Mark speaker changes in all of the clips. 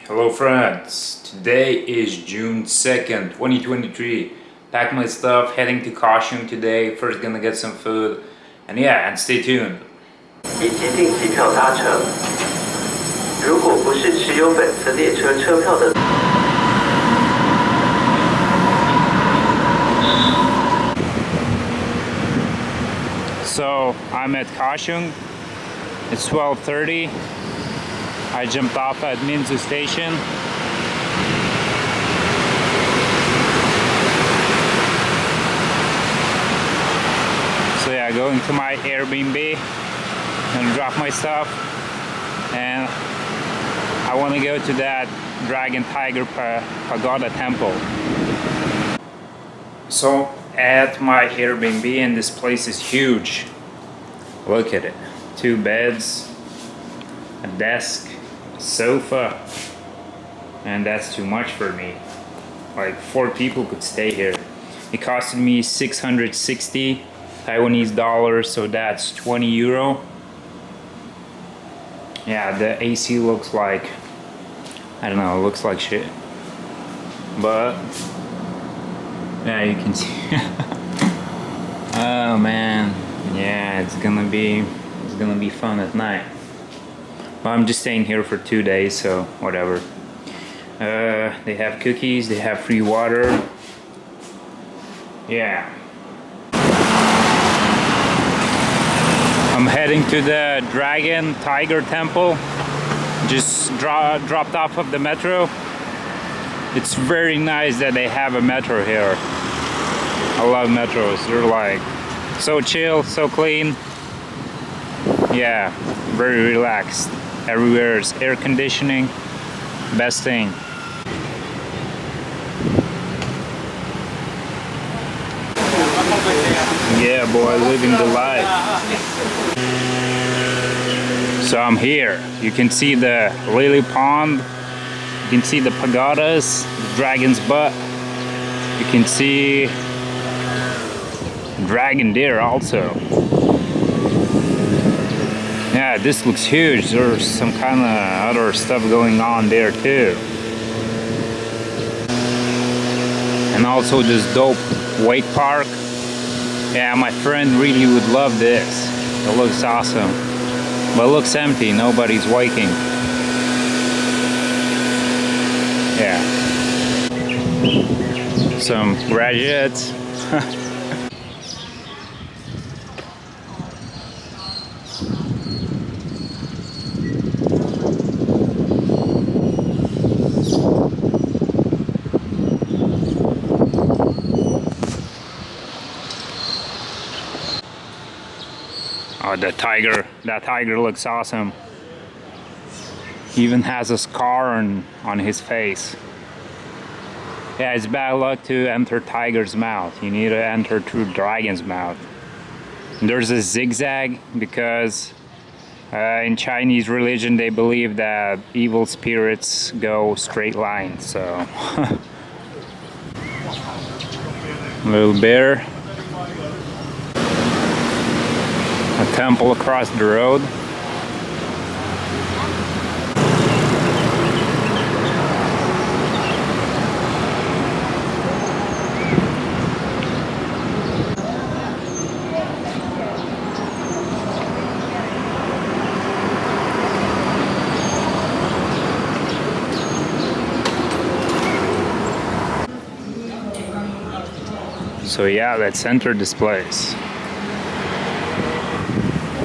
Speaker 1: Hello friends, today is June 2nd, 2023. Pack my stuff, heading to Kaohsiung today. First gonna get some food, and stay tuned.
Speaker 2: 以即订机票搭乘。如果不是持有本次列车车票的。
Speaker 1: So I'm at Kaohsiung. It's 12:30. I jumped off at Minzu Station. So yeah, going to my Airbnb, gonna drop my stuff, and I want to go to that Dragon Tiger Pagoda temple. So at my Airbnb, and this place is huge. Look at it. 2 beds, a desk, a sofa, and that's too much for me. Like 4 people could stay here. It costed me 660 Taiwanese dollars, so that's 20 euro. Yeah, the AC looks like, I don't know, it looks like shit. But yeah, you can see. Oh man, yeah, it's gonna be fun at night. Well, I'm just staying here for 2 days, so whatever. They have cookies, they have free water. Yeah. I'm heading to the Dragon Tiger Temple. Just dropped off of the metro. It's very nice that they have a metro here. I love metros. They're like so chill, so clean. Yeah, very relaxed. Everywhere is air conditioning. Best thing. Yeah, boy, living the life. So I'm here. You can see the lily pond. You can see the pagodas, the dragon's butt. You can see dragon deer also. Yeah, this looks huge. There's some kind of other stuff going on there too. And also this dope wake park. Yeah, my friend really would love this. It looks awesome. But it looks empty, nobody's waking. Yeah. Some graduates. Oh, that tiger looks awesome. He even has a scar on his face. Yeah, it's bad luck to enter tiger's mouth. You need to enter through dragon's mouth. And there's a zigzag because in Chinese religion they believe that evil spirits go straight lines, so. Little bear. A temple across the road. So yeah, let's enter this place.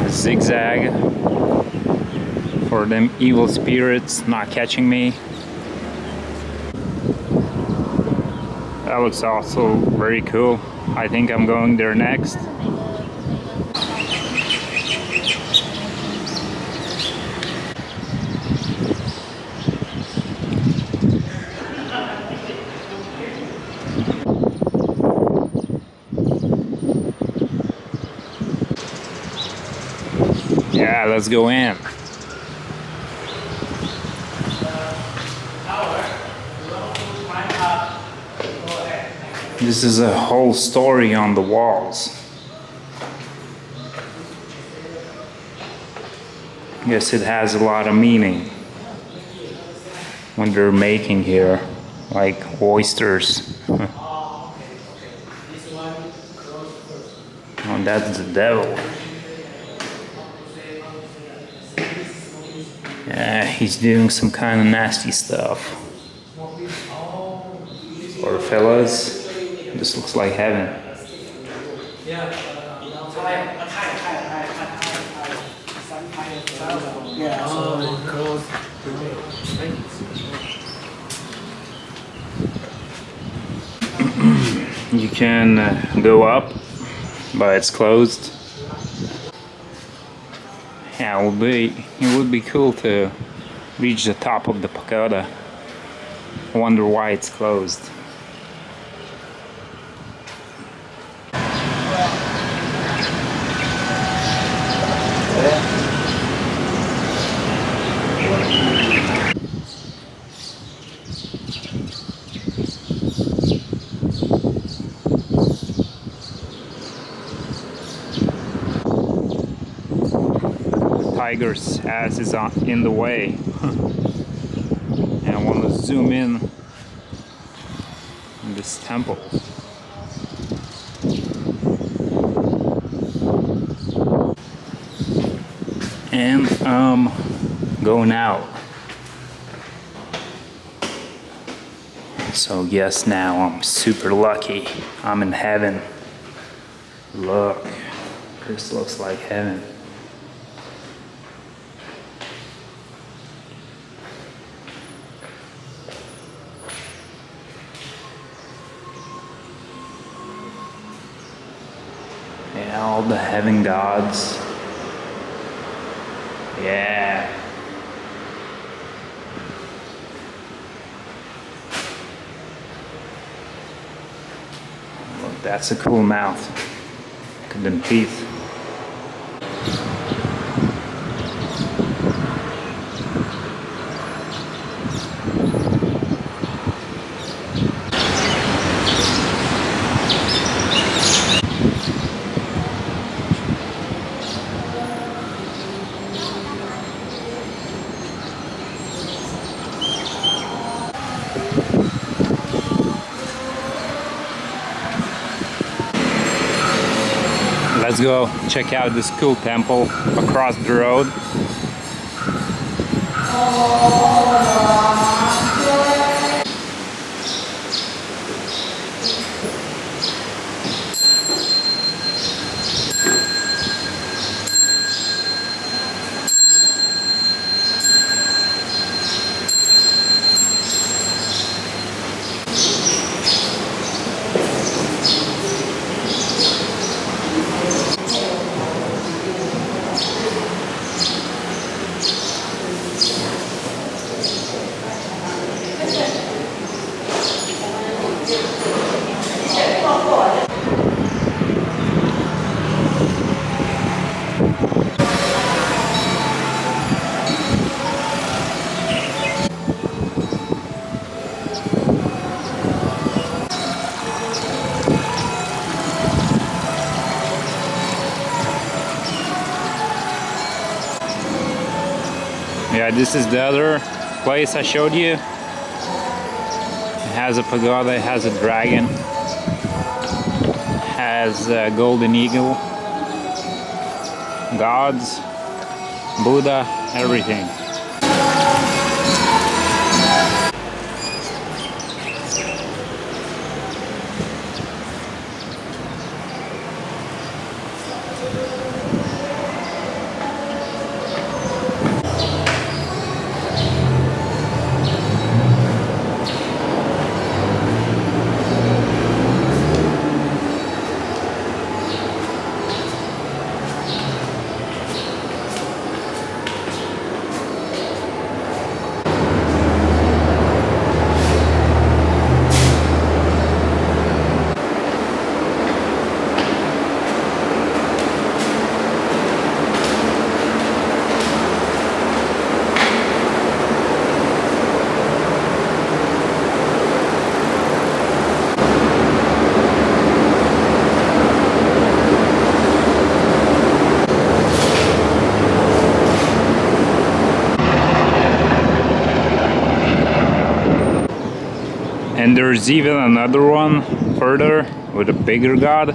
Speaker 1: Zigzag for them evil spirits not catching me. That looks also very cool. I think I'm going there next. Yeah, let's go in. This is a whole story on the walls. Guess it has a lot of meaning. what they're making here, like oysters. Oh, that's the devil. Yeah, he's doing some kind of nasty stuff. Or fellas, this looks like heaven. You can go up, but it's closed. Yeah, it would be cool to reach the top of the pagoda. I wonder why it's closed. Tiger's ass is in the way. And I want to zoom in on this temple. And I'm going out. So yes, now I'm super lucky. I'm in heaven. Look, this looks like heaven. Yeah, all the heaven gods. Yeah. Look, that's a cool mouth. Look at them teeth. Let's go check out this cool temple across the road. Yeah, this is the other place I showed you. It has a pagoda, it has a dragon, has a golden eagle, gods, Buddha, everything. And there's even another one further with a bigger god.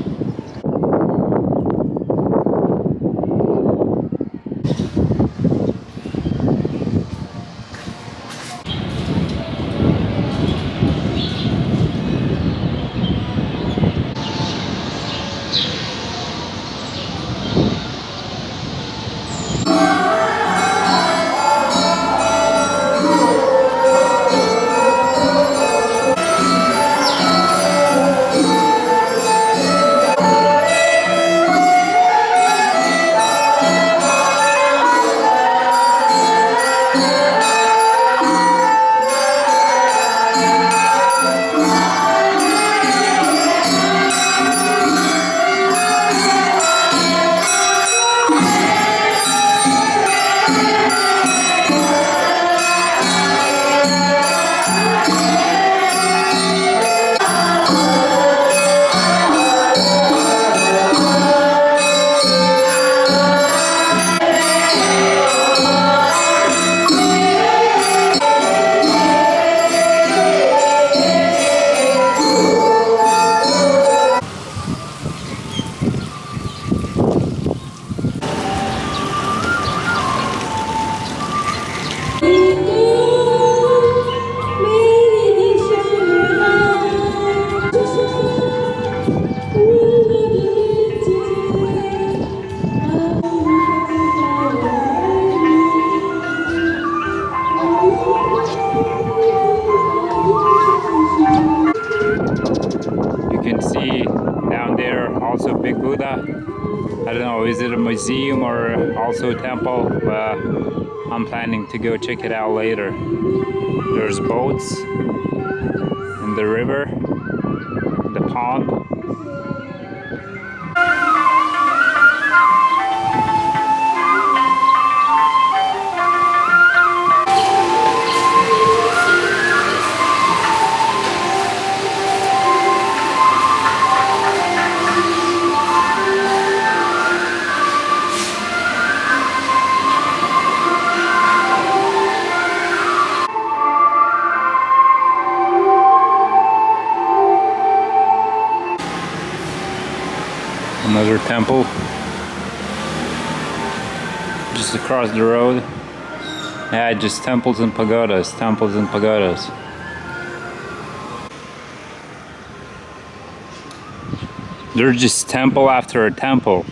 Speaker 1: You can see down there also big Buddha. I don't know, is it a museum or also a temple? But I'm planning to go check it out later. There's boats in the river, the pond. Another temple just across the road. Yeah, just temples and pagodas, temples and pagodas. They're just temple after a temple.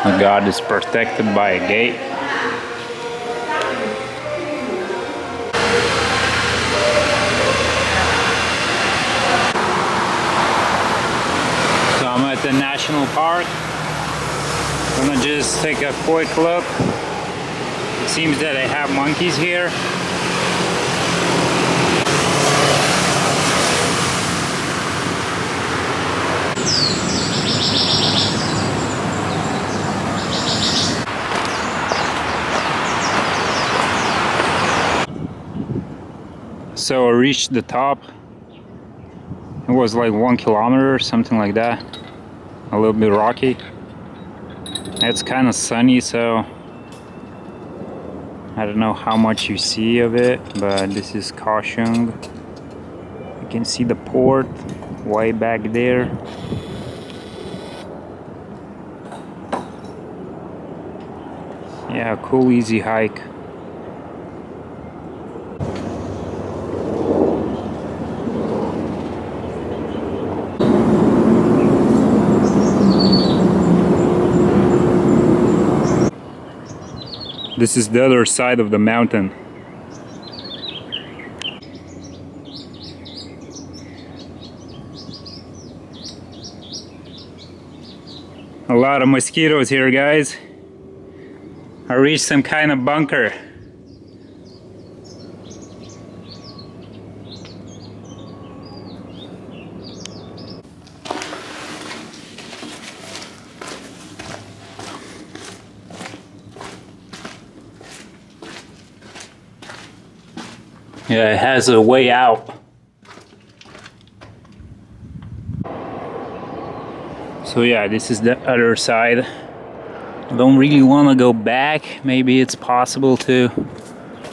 Speaker 1: The god is protected by a gate. So I'm at the national park. I'm gonna just take a quick look. It seems that they have monkeys here. So I reached the top. It was like 1 kilometer or something like that. A little bit rocky. It's kind of sunny, so I don't know how much you see of it, but this is Kaohsiung. You can see the port way back there. Yeah, cool, easy hike. This is the other side of the mountain. A lot of mosquitoes here, guys. I reached some kind of bunker. Yeah, it has a way out. So yeah, this is the other side. I don't really want to go back. Maybe it's possible to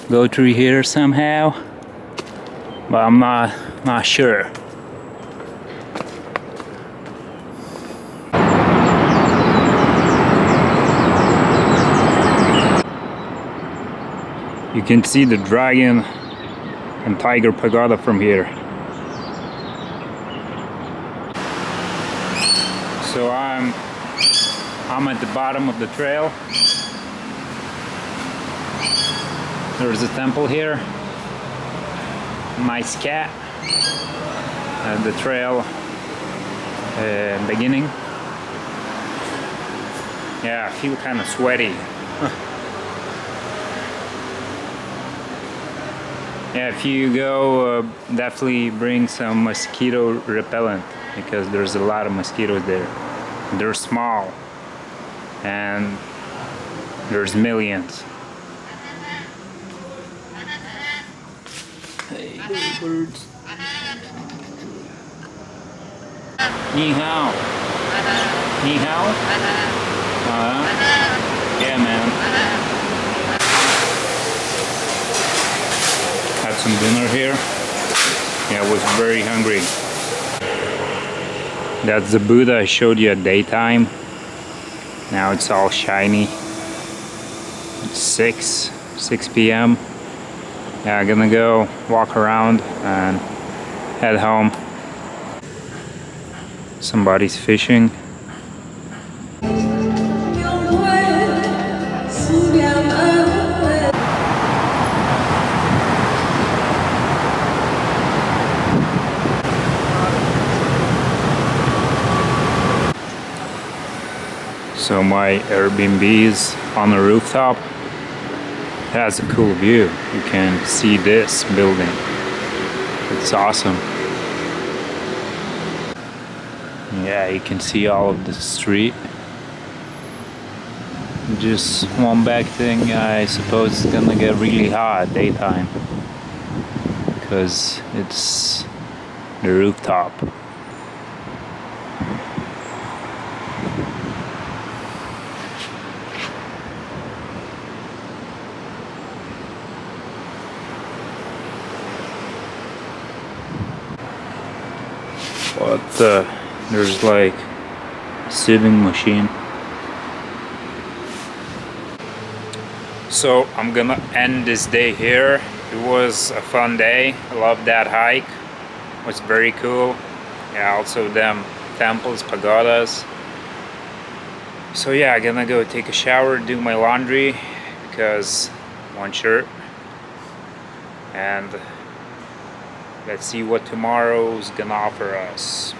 Speaker 1: go through here somehow, but I'm not sure. You can see the dragon and tiger pagoda from here. So I'm at the bottom of the trail. There's a temple here. Nice cat at the trail beginning. Yeah, I feel kind of sweaty. Yeah, if you go, definitely bring some mosquito repellent because there's a lot of mosquitoes there. They're small and there's millions. Hey, little birds. Ni hao. Ni hao? Yeah, man. Had some dinner here. Yeah, I was very hungry. That's the Buddha I showed you at daytime. Now it's all shiny. It's 6 p.m. Yeah, I'm gonna go walk around and head home. Somebody's fishing. So my Airbnb is on the rooftop. It has a cool view. You can see this building. It's awesome. Yeah, you can see all of the street. Just one bad thing, I suppose it's gonna get really hot at daytime because it's the rooftop. But there's like a sieving machine. So I'm gonna end this day here. It was a fun day. I love that hike. It was very cool. Yeah, also them temples, pagodas. So yeah, I'm gonna go take a shower, do my laundry because one shirt, and let's see what tomorrow's gonna offer us.